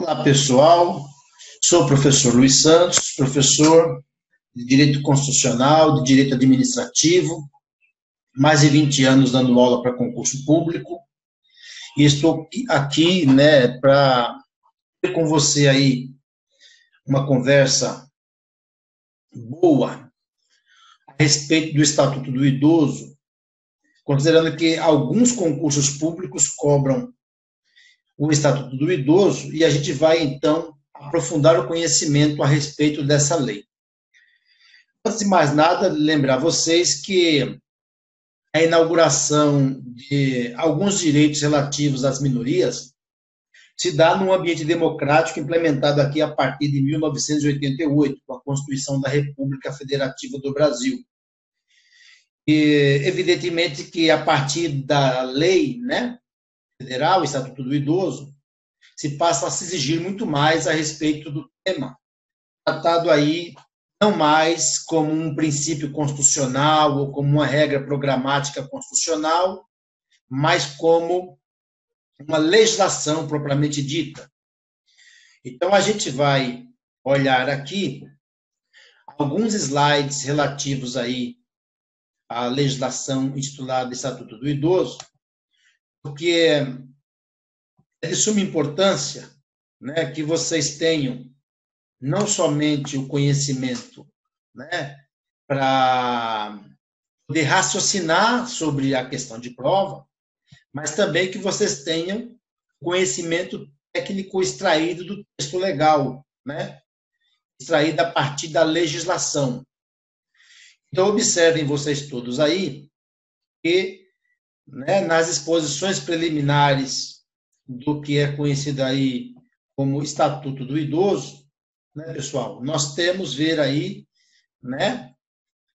Olá, pessoal. Sou o professor Luiz Santos, professor de Direito Constitucional, de Direito Administrativo, mais de 20 anos dando aula para concurso público, e estou aqui, para ter com você aí uma conversa boa a respeito do Estatuto do Idoso, considerando que alguns concursos públicos cobram o Estatuto do Idoso, e a gente vai, então, aprofundar o conhecimento a respeito dessa lei. Antes de mais nada, lembrar vocês que a inauguração de alguns direitos relativos às minorias se dá num ambiente democrático implementado aqui a partir de 1988, com a Constituição da República Federativa do Brasil. E, evidentemente, que a partir da lei, federal, o Estatuto do Idoso, se passa a se exigir muito mais a respeito do tema, tratado aí não mais como um princípio constitucional ou como uma regra programática constitucional, mas como uma legislação propriamente dita. Então, a gente vai olhar aqui alguns slides relativos aí à legislação intitulada Estatuto do Idoso, porque é de suma importância, que vocês tenham não somente o conhecimento, para poder raciocinar sobre a questão de prova, mas também que vocês tenham conhecimento técnico extraído do texto legal, extraído a partir da legislação. Então, observem vocês todos aí que, nas exposições preliminares do que é conhecido aí como Estatuto do Idoso, pessoal, nós temos ver aí,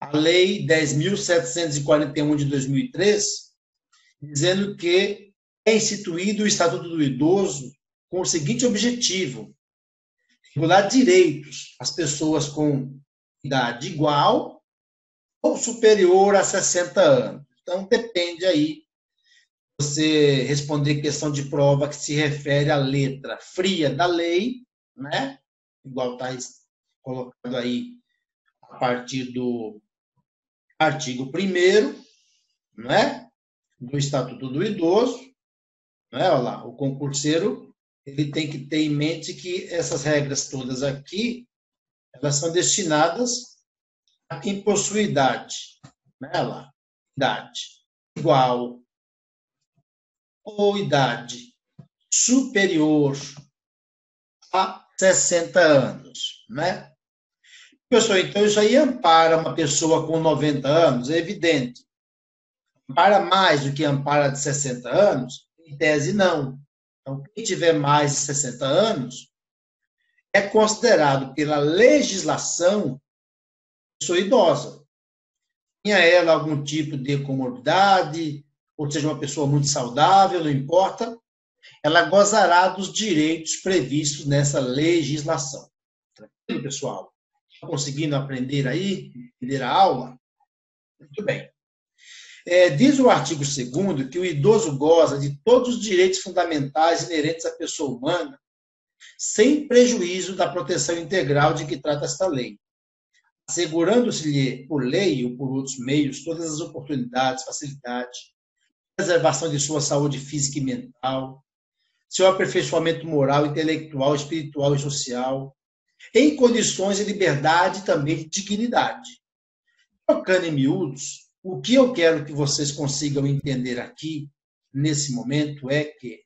a Lei 10.741 de 2003, dizendo que é instituído o Estatuto do Idoso com o seguinte objetivo: regular direitos às pessoas com idade igual ou superior a 60 anos. Então, depende aí você responder questão de prova que se refere à letra fria da lei, igual está colocado aí a partir do artigo 1º, do Estatuto do Idoso, olha lá, o concurseiro ele tem que ter em mente que essas regras todas aqui, elas são destinadas a quem possui idade, olha lá, idade igual ou idade superior a 60 anos, Pessoal, então isso aí ampara uma pessoa com 90 anos, é evidente. Ampara mais do que ampara de 60 anos? Em tese, não. Então, quem tiver mais de 60 anos é considerado pela legislação pessoa idosa. Tenha ela algum tipo de comorbidade, ou seja, uma pessoa muito saudável, não importa, ela gozará dos direitos previstos nessa legislação. Tranquilo, pessoal? Estão conseguindo aprender aí? Entender a aula? Muito bem. Diz o artigo 2º que o idoso goza de todos os direitos fundamentais inerentes à pessoa humana, sem prejuízo da proteção integral de que trata esta lei, assegurando-se-lhe por lei ou por outros meios todas as oportunidades, facilidades, preservação de sua saúde física e mental, seu aperfeiçoamento moral, intelectual, espiritual e social, em condições de liberdade e também de dignidade. Trocando em miúdos, o que eu quero que vocês consigam entender aqui, nesse momento, é que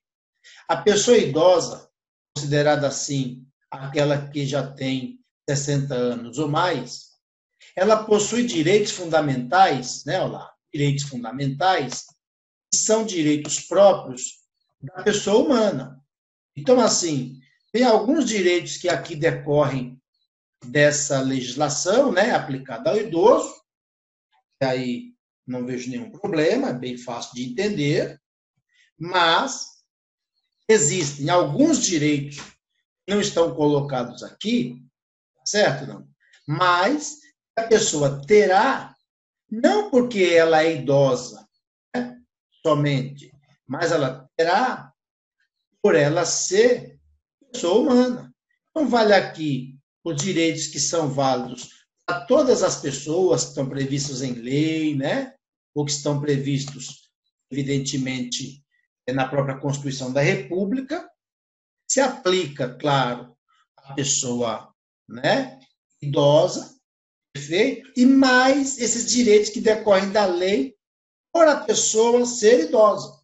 a pessoa idosa, considerada assim, aquela que já tem 60 anos ou mais, ela possui direitos fundamentais, olha lá, direitos fundamentais, que são direitos próprios da pessoa humana. Então, assim, tem alguns direitos que aqui decorrem dessa legislação, aplicada ao idoso, e aí não vejo nenhum problema, é bem fácil de entender, mas existem alguns direitos que não estão colocados aqui, certo? Não? Mas a pessoa terá, não porque ela é idosa, somente, mas ela terá por ela ser pessoa humana. Então, vale aqui os direitos que são válidos para todas as pessoas que estão previstos em lei, né? Ou que estão previstos, evidentemente, na própria Constituição da República. Se aplica, claro, à pessoa, né, idosa, perfeito? E mais esses direitos que decorrem da lei por a pessoa ser idosa,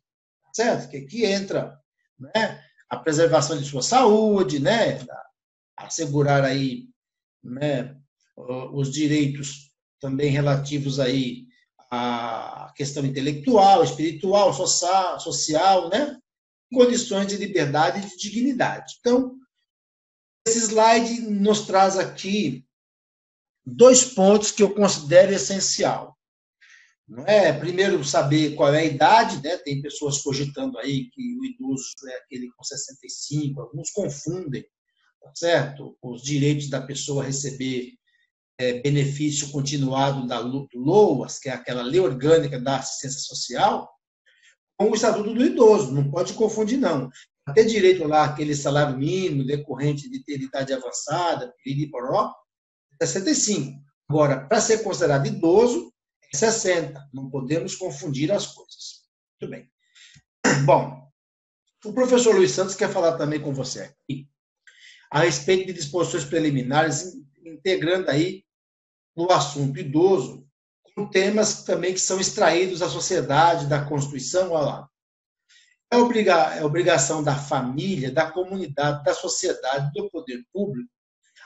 certo? Que aqui entra, né, a preservação de sua saúde, né, assegurar aí, né, os direitos também relativos aí à questão intelectual, espiritual, social, né, condições de liberdade e de dignidade. Então, esse slide nos traz aqui 2 pontos que eu considero essencial. Não é? Primeiro, saber qual é a idade, né? Tem pessoas cogitando aí que o idoso é aquele com 65, alguns confundem, tá certo? Os direitos da pessoa receber benefício continuado do LOAS, que é aquela lei orgânica da assistência social, com o Estatuto do Idoso, não pode confundir, não. Até direito lá, aquele salário mínimo decorrente de ter idade avançada, piriporó, 65. Agora, para ser considerado idoso, 60. Não podemos confundir as coisas. Muito bem. Bom, o professor Luiz Santos quer falar também com você aqui a respeito de disposições preliminares, integrando aí no assunto idoso, com temas também que são extraídos da sociedade, da Constituição. Olha lá. É obrigação da família, da comunidade, da sociedade, do poder público,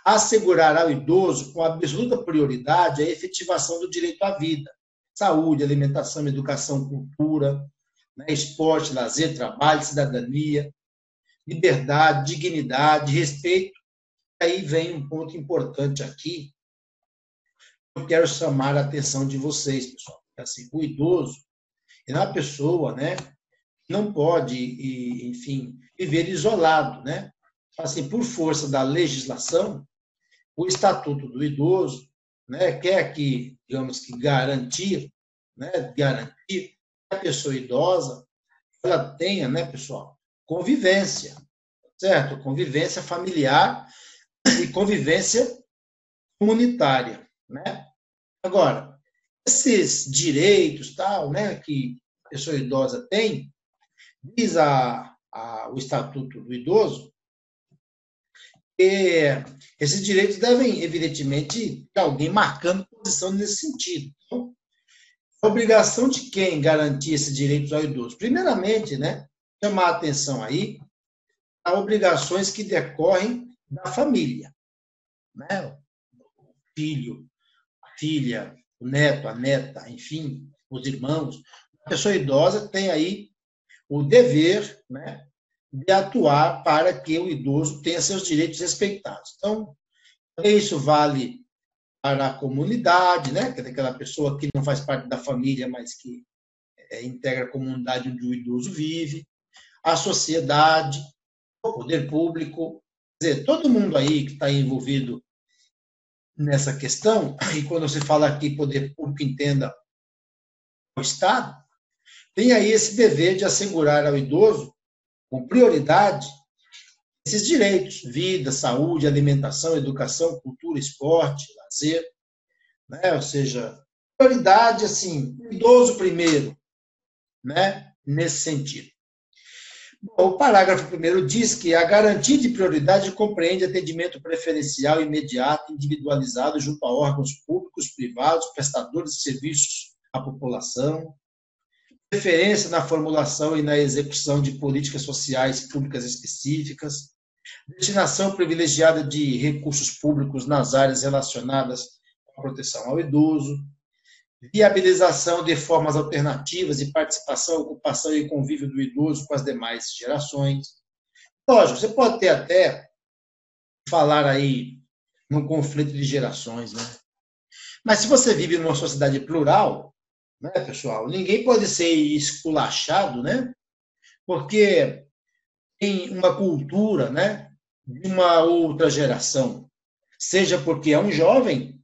assegurar ao idoso, com absoluta prioridade, a efetivação do direito à vida, saúde, alimentação, educação, cultura, né, esporte, lazer, trabalho, cidadania, liberdade, dignidade, respeito. Aí vem um ponto importante aqui, eu quero chamar a atenção de vocês, pessoal. Assim, o idoso é uma pessoa, né, não pode, enfim, viver isolado, né? Assim, por força da legislação, o Estatuto do Idoso, né, quer que, digamos que garantir que a pessoa idosa ela tenha, né, pessoal, convivência, certo? Convivência familiar e convivência comunitária, né? Agora, esses direitos, tal, né, que a pessoa idosa tem, diz o Estatuto do Idoso, esses direitos devem, evidentemente, ter alguém marcando posição nesse sentido. Então, a obrigação de quem garantir esses direitos ao idoso? Primeiramente, né, chamar a atenção aí a obrigações que decorrem da família. Né? O filho, a filha, o neto, a neta, enfim, os irmãos. A pessoa idosa tem aí o dever, né, de atuar para que o idoso tenha seus direitos respeitados. Então, isso vale para a comunidade, né, que é aquela pessoa que não faz parte da família, mas que integra a comunidade onde o idoso vive, a sociedade, o poder público, quer dizer, todo mundo aí que está envolvido nessa questão, e quando se fala aqui poder público, entenda o Estado, tem aí esse dever de assegurar ao idoso, com prioridade, esses direitos, vida, saúde, alimentação, educação, cultura, esporte, lazer, né? Ou seja, prioridade, assim, idoso primeiro, né? Nesse sentido. Bom, o parágrafo 1º diz que a garantia de prioridade compreende atendimento preferencial, imediato, individualizado junto a órgãos públicos, privados, prestadores de serviços à população, preferência na formulação e na execução de políticas sociais públicas específicas, destinação privilegiada de recursos públicos nas áreas relacionadas com a proteção ao idoso, viabilização de formas alternativas de participação, ocupação e convívio do idoso com as demais gerações. Lógico, você pode ter até falar aí num conflito de gerações, né? Mas se você vive numa sociedade plural, né, pessoal, ninguém pode ser esculachado, né? Porque tem uma cultura, né, de uma outra geração, seja porque é um jovem,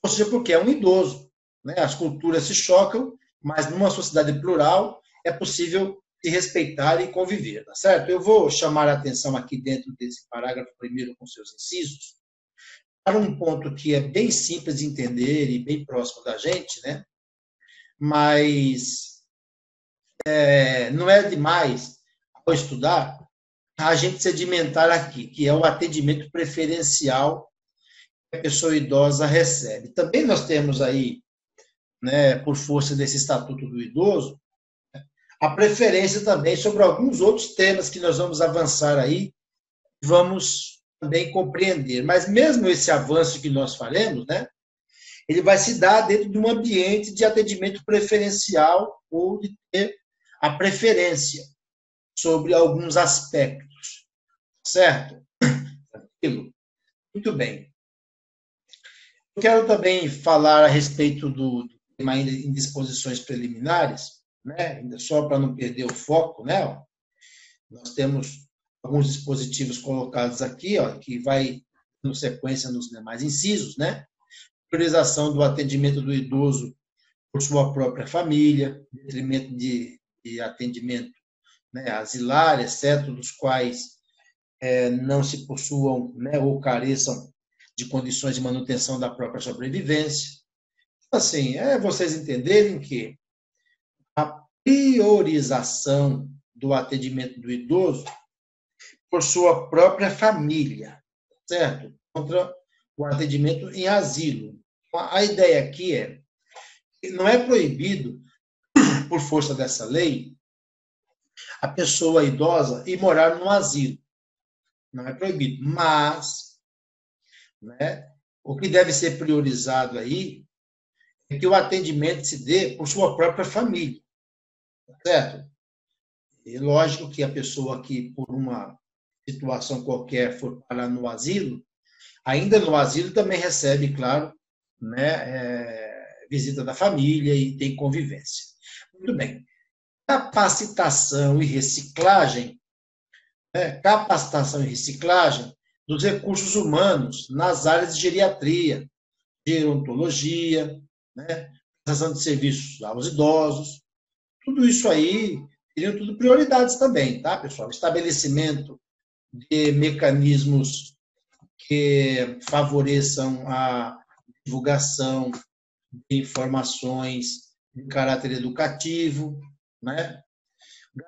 ou seja porque é um idoso. Né? As culturas se chocam, mas numa sociedade plural é possível se respeitar e conviver, tá certo? Eu vou chamar a atenção aqui dentro desse parágrafo primeiro com seus incisos, para um ponto que é bem simples de entender e bem próximo da gente, né? Mas não é demais, ao estudar, a gente sedimentar aqui, que é o atendimento preferencial que a pessoa idosa recebe. Também nós temos aí, né, por força desse Estatuto do Idoso, a preferência também sobre alguns outros temas que nós vamos avançar aí, vamos também compreender. Mas mesmo esse avanço que nós faremos, né, ele vai se dar dentro de um ambiente de atendimento preferencial ou de ter a preferência sobre alguns aspectos, certo? Tranquilo? Muito bem. Eu quero também falar a respeito do tema ainda em disposições preliminares, né? Ainda só para não perder o foco, né? Nós temos alguns dispositivos colocados aqui, ó, que vai dando sequência nos demais incisos, né? Priorização do atendimento do idoso por sua própria família, detrimento de atendimento, né, asilar, exceto dos quais não se possuam, né, ou careçam de condições de manutenção da própria sobrevivência. Assim, vocês entenderem que a priorização do atendimento do idoso por sua própria família, certo? Contra o atendimento em asilo. A ideia aqui é que não é proibido, por força dessa lei, a pessoa idosa ir morar no asilo. Não é proibido. Mas, né, o que deve ser priorizado aí é que o atendimento se dê por sua própria família. Certo? É lógico que a pessoa que, por uma situação qualquer, for parar no asilo, ainda no asilo também recebe, claro, né, visita da família e tem convivência. Muito bem. Capacitação e reciclagem, né, capacitação e reciclagem dos recursos humanos nas áreas de geriatria, gerontologia, né, prestação de serviços aos idosos, tudo isso aí seriam tudo prioridades também, tá, pessoal? Estabelecimento de mecanismos que favoreçam a divulgação de informações de caráter educativo, né?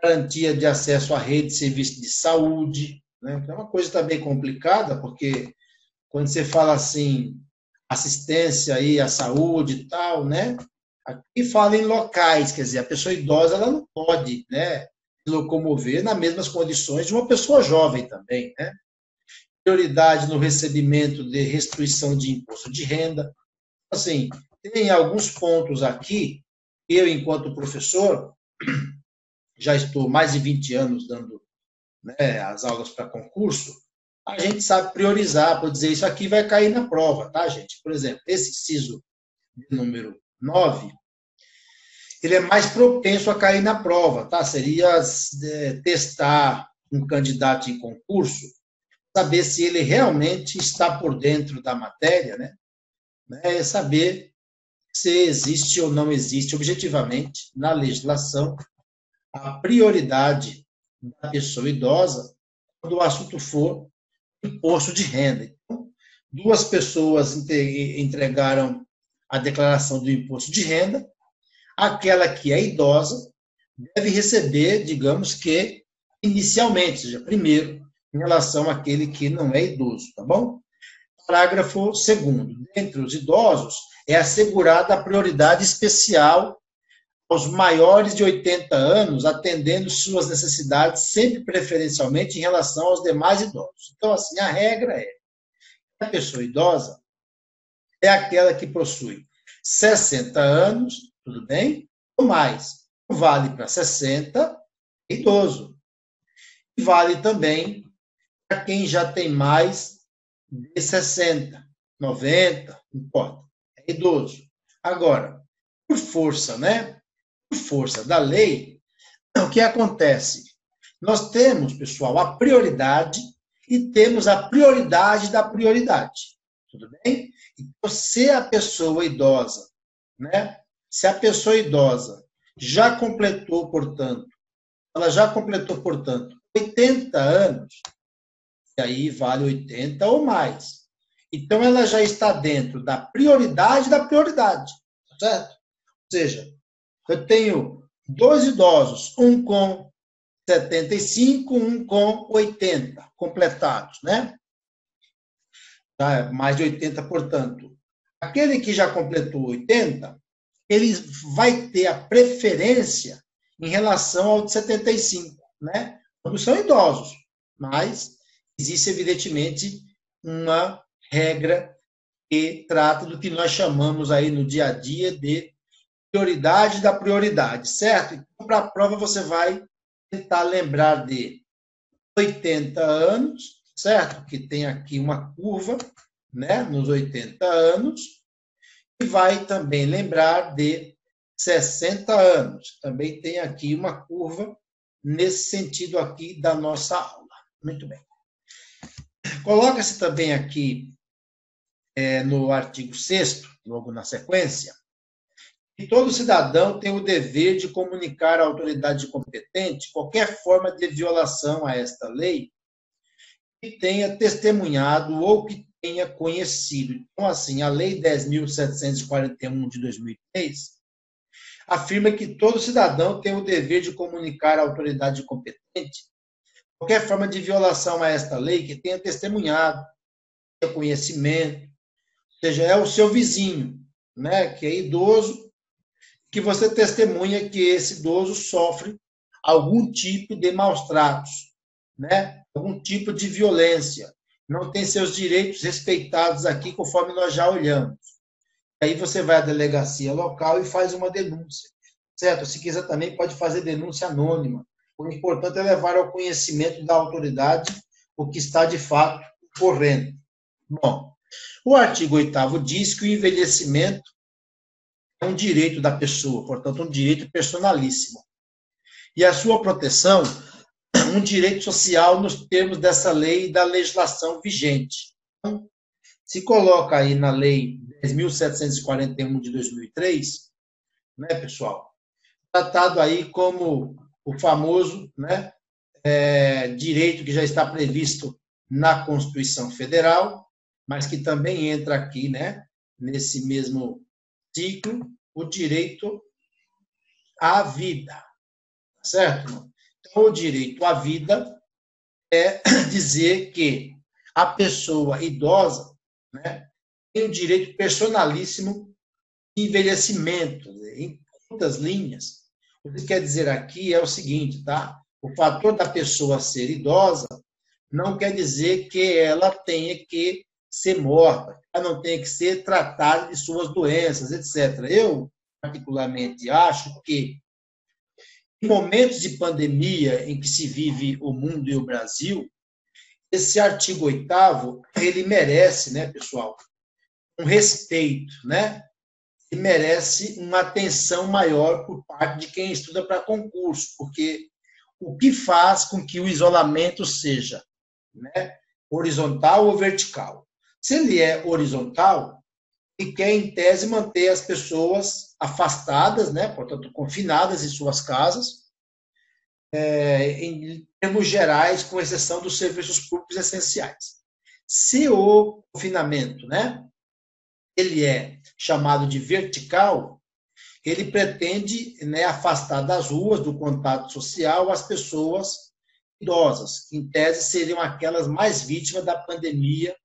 Garantia de acesso à rede de serviços de saúde, né? É uma coisa também complicada, porque quando você fala assim, assistência aí à saúde e tal, né? Aqui fala em locais, quer dizer, a pessoa idosa ela não pode, né, se locomover nas mesmas condições de uma pessoa jovem também, né? Prioridade no recebimento de restituição de imposto de renda. Assim, tem alguns pontos aqui, eu, enquanto professor, já estou mais de 20 anos dando, né, as aulas para concurso, a gente sabe priorizar, por dizer, isso aqui vai cair na prova, tá, gente? Por exemplo, esse inciso número 9, ele é mais propenso a cair na prova, tá? Seria testar um candidato em concurso, saber se ele realmente está por dentro da matéria, né? Saber se existe ou não existe, objetivamente, na legislação, a prioridade da pessoa idosa quando o assunto for imposto de renda. Então, duas pessoas entregaram a declaração do imposto de renda, aquela que é idosa deve receber, digamos que, inicialmente, ou seja, primeiro, em relação àquele que não é idoso, tá bom? Parágrafo 2º. Dentre os idosos, é assegurada a prioridade especial aos maiores de 80 anos, atendendo suas necessidades, sempre preferencialmente em relação aos demais idosos. Então, assim, a regra é que a pessoa idosa é aquela que possui 60 anos, tudo bem? Ou mais. Vale para 60, idoso. E vale também para quem já tem mais de 60, 90, não importa. É idoso. Agora, por força, né? Por força da lei, o que acontece? Nós temos, pessoal, a prioridade e temos a prioridade da prioridade. Tudo bem? Então, se a pessoa idosa, né? Se a pessoa idosa já completou, portanto, ela já completou, portanto, 80 anos, e aí vale 80 ou mais. Então, ela já está dentro da prioridade, certo? Ou seja, eu tenho dois idosos, um com 75, um com 80 completados, né? Tá, mais de 80, portanto. Aquele que já completou 80, ele vai ter a preferência em relação ao de 75, né? Todos são idosos, mas existe, evidentemente, uma regra que trata do que nós chamamos aí no dia a dia de prioridade da prioridade, certo? Então, para a prova, você vai tentar lembrar de 80 anos, certo? Que tem aqui uma curva, né? Nos 80 anos, e vai também lembrar de 60 anos. Também tem aqui uma curva nesse sentido aqui da nossa aula. Muito bem. Coloca-se também aqui no artigo 6º, logo na sequência, que todo cidadão tem o dever de comunicar à autoridade competente qualquer forma de violação a esta lei que tenha testemunhado ou que tenha conhecido. Então, assim, a Lei 10.741 de 2003 afirma que todo cidadão tem o dever de comunicar à autoridade competente qualquer forma de violação a esta lei que tenha testemunhado, tenha conhecimento, ou seja, é o seu vizinho, né, que é idoso, que você testemunha que esse idoso sofre algum tipo de maus tratos, né, algum tipo de violência, não tem seus direitos respeitados aqui, conforme nós já olhamos. Aí você vai à delegacia local e faz uma denúncia, certo? Se quiser também pode fazer denúncia anônima. O importante é levar ao conhecimento da autoridade o que está de fato ocorrendo. Bom, o artigo 8º diz que o envelhecimento é um direito da pessoa, portanto, um direito personalíssimo. E a sua proteção, um direito social nos termos dessa lei e da legislação vigente. Então, se coloca aí na lei 10.741 de 2003, né, pessoal? Tratado aí como o famoso, né, direito que já está previsto na Constituição Federal, mas que também entra aqui, né, nesse mesmo ciclo, o direito à vida, certo? Então, o direito à vida é dizer que a pessoa idosa, né, tem o direito personalíssimo de envelhecimento, em muitas linhas. O que quer dizer aqui é o seguinte, tá? O fator da pessoa ser idosa não quer dizer que ela tenha que ser morta, ela não tenha que ser tratada de suas doenças, etc. Eu, particularmente, acho que em momentos de pandemia em que se vive o mundo e o Brasil, esse artigo 8º, ele merece, né, pessoal, um respeito, né? E merece uma atenção maior por parte de quem estuda para concurso, porque o que faz com que o isolamento seja, né, horizontal ou vertical? Se ele é horizontal, ele quer, em tese, manter as pessoas afastadas, né, portanto, confinadas em suas casas, em termos gerais, com exceção dos serviços públicos essenciais. Se o confinamento, né, ele é chamado de vertical, ele pretende, né, afastar das ruas, do contato social, as pessoas idosas, que em tese seriam aquelas mais vítimas da pandemia,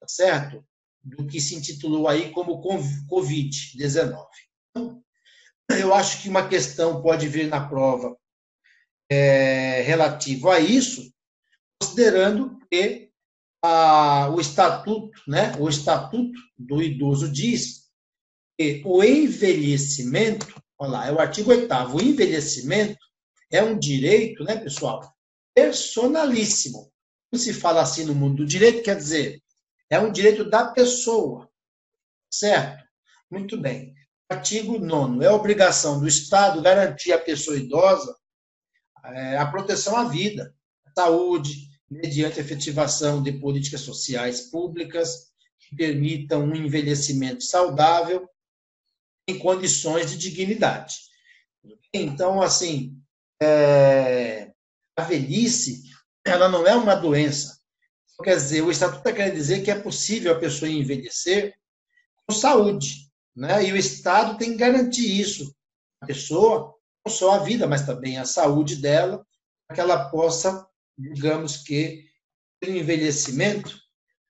tá certo? Do que se intitulou aí como Covid-19. Então, eu acho que uma questão pode vir na prova relativo a isso, considerando que o estatuto, né, o estatuto do idoso diz que o envelhecimento, olha lá, é o artigo 8º, o envelhecimento é um direito, né, pessoal, personalíssimo. Quando se fala assim no mundo do direito, quer dizer, é um direito da pessoa, certo? Muito bem. Artigo 9º, é obrigação do Estado garantir à pessoa idosa a proteção à vida, à saúde, mediante a efetivação de políticas sociais públicas que permitam um envelhecimento saudável em condições de dignidade. Então, assim, a velhice, ela não é uma doença. Quer dizer, o Estatuto está querendo dizer que é possível a pessoa envelhecer com saúde, né? E o Estado tem que garantir isso. A pessoa, não só a vida, mas também a saúde dela, para que ela possa, digamos que, ter um envelhecimento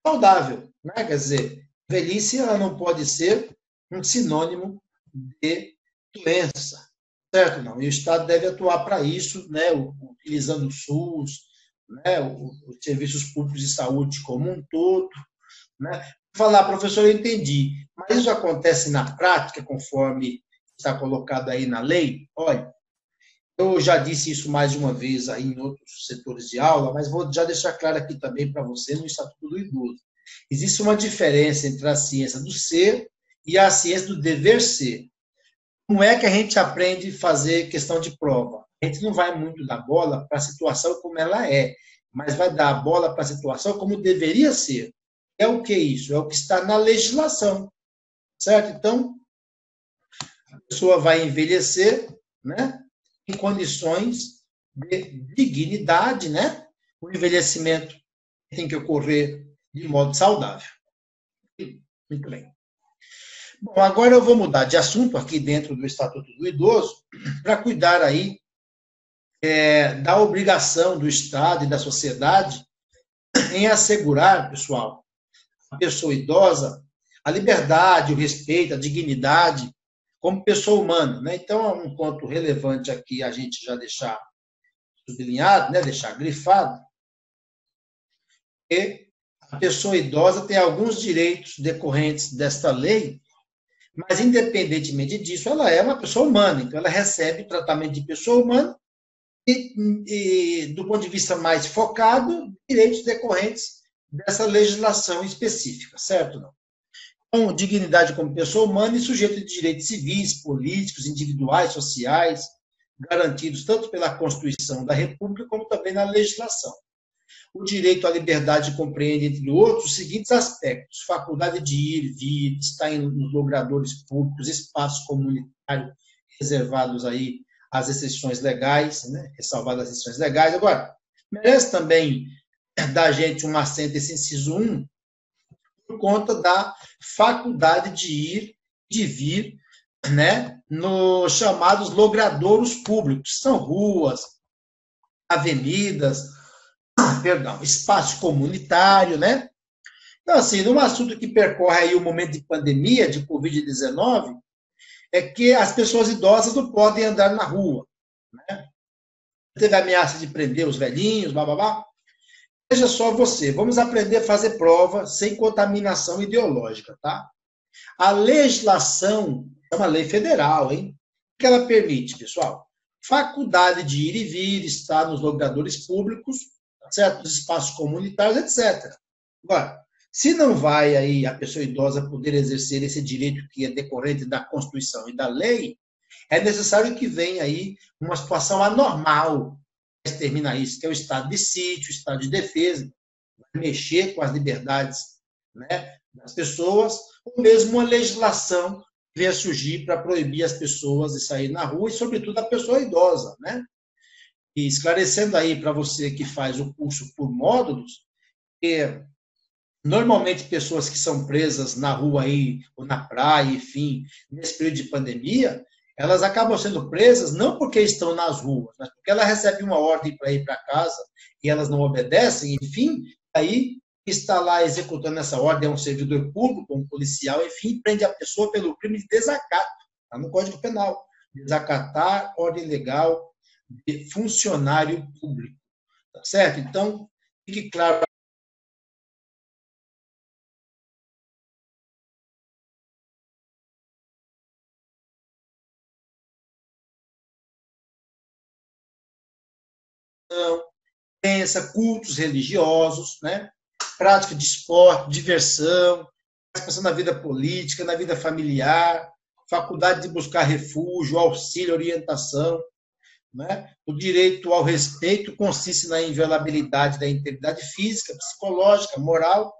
saudável, né? Quer dizer, velhice ela não pode ser um sinônimo de doença, certo? Não. E o Estado deve atuar para isso, né? Utilizando o SUS, né? Os serviços públicos de saúde como um todo, né? Falar, professor, eu entendi, mas isso acontece na prática, conforme está colocado aí na lei? Olha, eu já disse isso mais de uma vez aí em outros setores de aula, mas vou já deixar claro aqui também para você no Estatuto do Idoso. Existe uma diferença entre a ciência do ser e a ciência do dever ser. Como é que a gente aprende a fazer questão de prova? A gente não vai muito dar bola para a situação como ela é, mas vai dar a bola para a situação como deveria ser. É o que isso? É o que está na legislação, certo? Então, a pessoa vai envelhecer, né, em condições de dignidade, né? O envelhecimento tem que ocorrer de modo saudável. Muito bem. Bom, agora eu vou mudar de assunto aqui dentro do Estatuto do Idoso para cuidar aí da obrigação do Estado e da sociedade em assegurar, pessoal, a pessoa idosa, a liberdade, o respeito, a dignidade como pessoa humana, né? Então, é um ponto relevante aqui a gente já deixar sublinhado, né? Deixar grifado, que a pessoa idosa tem alguns direitos decorrentes desta lei, mas, independentemente disso, ela é uma pessoa humana, então ela recebe tratamento de pessoa humana e do ponto de vista mais focado, direitos decorrentes dessa legislação específica, certo? Não? Então, dignidade como pessoa humana e sujeito de direitos civis, políticos, individuais, sociais, garantidos tanto pela Constituição da República como também na legislação. O direito à liberdade compreende, entre outros, os seguintes aspectos: faculdade de ir, vir, estar nos logradouros públicos, espaços comunitários reservados aí às exceções legais, né? Ressalvadas as exceções legais. Agora, merece também da gente um acento esse inciso 1, por conta da faculdade de ir, de vir, né? Nos chamados logradouros públicos, são ruas, avenidas, espaço comunitário, né? Então, assim, num assunto que percorre aí o momento de pandemia, de Covid-19, é que as pessoas idosas não podem andar na rua, né? Teve ameaça de prender os velhinhos, blá, blá, blá. Veja só você, vamos aprender a fazer prova sem contaminação ideológica, tá? A legislação é uma lei federal, hein? O que ela permite, pessoal? Faculdade de ir e vir, estar nos logradouros públicos, certos espaços comunitários, etc. Agora, se não vai aí a pessoa idosa poder exercer esse direito que é decorrente da Constituição e da lei, é necessário que venha aí uma situação anormal para exterminar isso, que é o estado de sítio, o estado de defesa, mexer com as liberdades, né, das pessoas, ou mesmo uma legislação que venha surgir para proibir as pessoas de sair na rua e, sobretudo, a pessoa idosa, né? E esclarecendo aí para você que faz o curso por módulos, que normalmente pessoas que são presas na rua aí, ou na praia, enfim, nesse período de pandemia, elas acabam sendo presas não porque estão nas ruas, mas porque elas recebem uma ordem para ir para casa e elas não obedecem, enfim, aí está lá executando essa ordem é um servidor público, um policial, enfim, prende a pessoa pelo crime de desacato, está no Código Penal, desacatar ordem legal de funcionário público, tá certo? Então, fique claro. Crença, cultos religiosos, né? Prática de esporte, diversão, participação na vida política, na vida familiar, faculdade de buscar refúgio, auxílio, orientação, né? O direito ao respeito consiste na inviolabilidade da integridade física, psicológica, moral,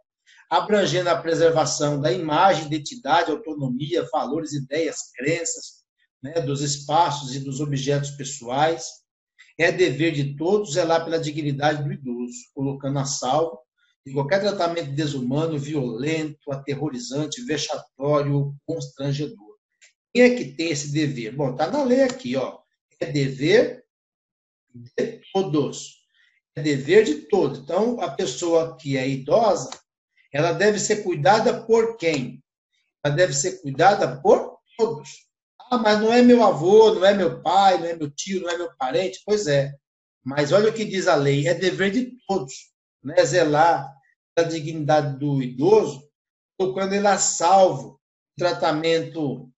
abrangendo a preservação da imagem, identidade, autonomia, valores, ideias, crenças, né? Dos espaços e dos objetos pessoais. É dever de todos zelar pela dignidade do idoso, colocando a salvo de qualquer tratamento desumano, violento, aterrorizante, vexatório, constrangedor. Quem é que tem esse dever? Bom, está na lei aqui, ó. É dever de todos. É dever de todos. Então, a pessoa que é idosa, ela deve ser cuidada por quem? Ela deve ser cuidada por todos. Ah, mas não é meu avô, não é meu pai, não é meu tio, não é meu parente. Pois é. Mas olha o que diz a lei: é dever de todos, né? Zelar pela dignidade do idoso, colocando ele a salvo. Tratamento,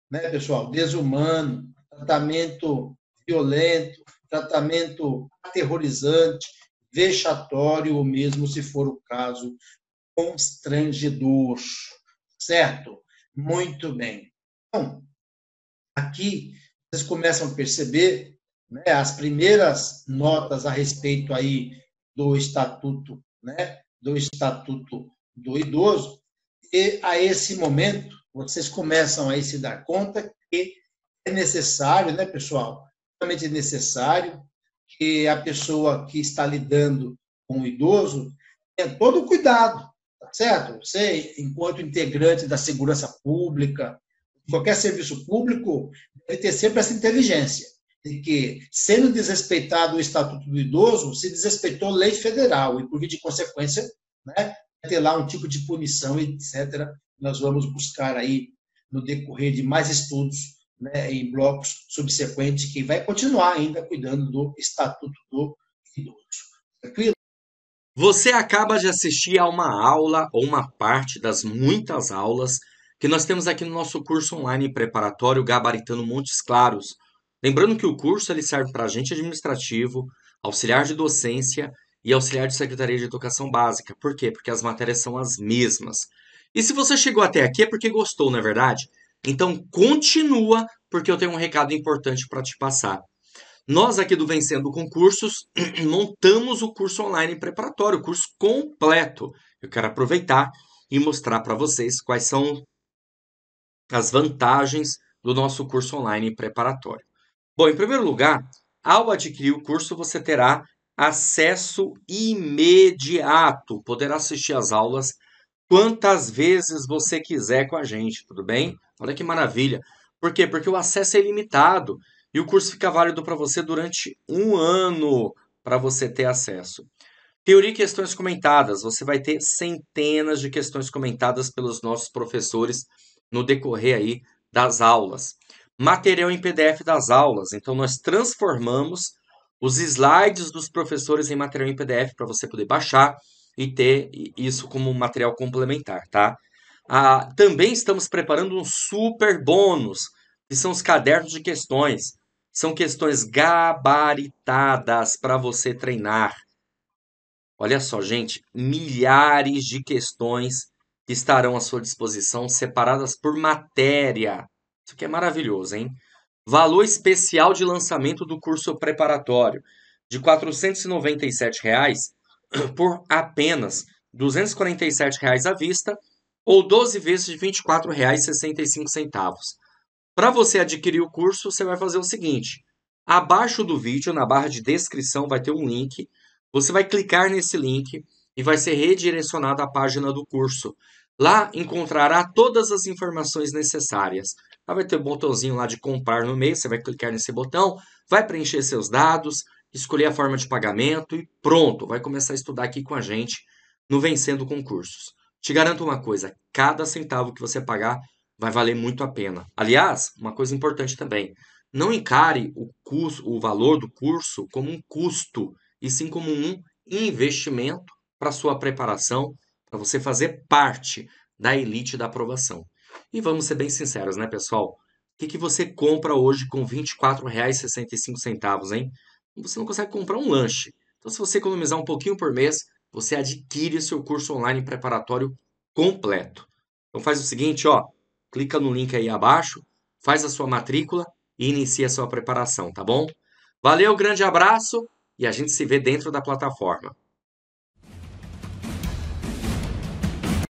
né, pessoal, desumano, tratamento violento, tratamento aterrorizante, vexatório, ou mesmo, se for o caso, constrangedor. Certo? Muito bem. Então, aqui vocês começam a perceber, né, as primeiras notas a respeito aí do estatuto, né, do estatuto do idoso, e a esse momento vocês começam a se dar conta que é necessário, né, pessoal? Realmente é necessário que a pessoa que está lidando com o idoso tenha todo o cuidado, tá certo? Você, enquanto integrante da segurança pública, qualquer serviço público, deve ter sempre essa inteligência de que, sendo desrespeitado o Estatuto do Idoso, se desrespeitou a lei federal e, por via de consequência, né, ter lá um tipo de punição, etc. Nós vamos buscar aí, no decorrer de mais estudos, né, em blocos subsequentes, que vai continuar ainda cuidando do Estatuto do Idoso. Tranquilo? Você acaba de assistir a uma aula ou uma parte das muitas aulas que nós temos aqui no nosso curso online preparatório Gabaritando Montes Claros. Lembrando que o curso ele serve para agente administrativo, auxiliar de docência e auxiliar de secretaria de educação básica. Por quê? Porque as matérias são as mesmas. E se você chegou até aqui é porque gostou, não é verdade? Então continua, porque eu tenho um recado importante para te passar. Nós aqui do Vencendo Concursos montamos o curso online preparatório, o curso completo. Eu quero aproveitar e mostrar para vocês quais são as vantagens do nosso curso online preparatório. Bom, em primeiro lugar, ao adquirir o curso, você terá acesso imediato, poderá assistir às aulas quantas vezes você quiser com a gente, tudo bem? Olha que maravilha. Por quê? Porque o acesso é ilimitado e o curso fica válido para você durante um ano para você ter acesso. Teoria e questões comentadas. Você vai ter centenas de questões comentadas pelos nossos professores no decorrer aí das aulas. Material em PDF das aulas. Então, nós transformamos os slides dos professores em material em PDF para você poder baixar e ter isso como material complementar, tá? Também estamos preparando um super bônus, que são os cadernos de questões. São questões gabaritadas para você treinar. Olha só, gente, milhares de questões que estarão à sua disposição, separadas por matéria. Isso aqui é maravilhoso, hein? Valor especial de lançamento do curso preparatório, de R$ 497 reais por apenas R$ 247 reais à vista ou 12 vezes de R$ 24,65. Para você adquirir o curso, você vai fazer o seguinte: abaixo do vídeo, na barra de descrição, vai ter um link. Você vai clicar nesse link e vai ser redirecionado à página do curso. Lá encontrará todas as informações necessárias. Lá vai ter um botãozinho lá de comprar no meio, você vai clicar nesse botão, vai preencher seus dados, escolher a forma de pagamento e pronto, vai começar a estudar aqui com a gente no Vencendo Concursos. Te garanto uma coisa, cada centavo que você pagar vai valer muito a pena. Aliás, uma coisa importante também, não encare o valor do curso como um custo, e sim como um investimento para sua preparação, para você fazer parte da elite da aprovação. E vamos ser bem sinceros, né, pessoal? O que você compra hoje com R$ 24,65, hein? Você não consegue comprar um lanche. Então, se você economizar um pouquinho por mês, você adquire seu curso online preparatório completo. Então, faz o seguinte, ó, clica no link aí abaixo, faz a sua matrícula e inicia a sua preparação, tá bom? Valeu, grande abraço e a gente se vê dentro da plataforma.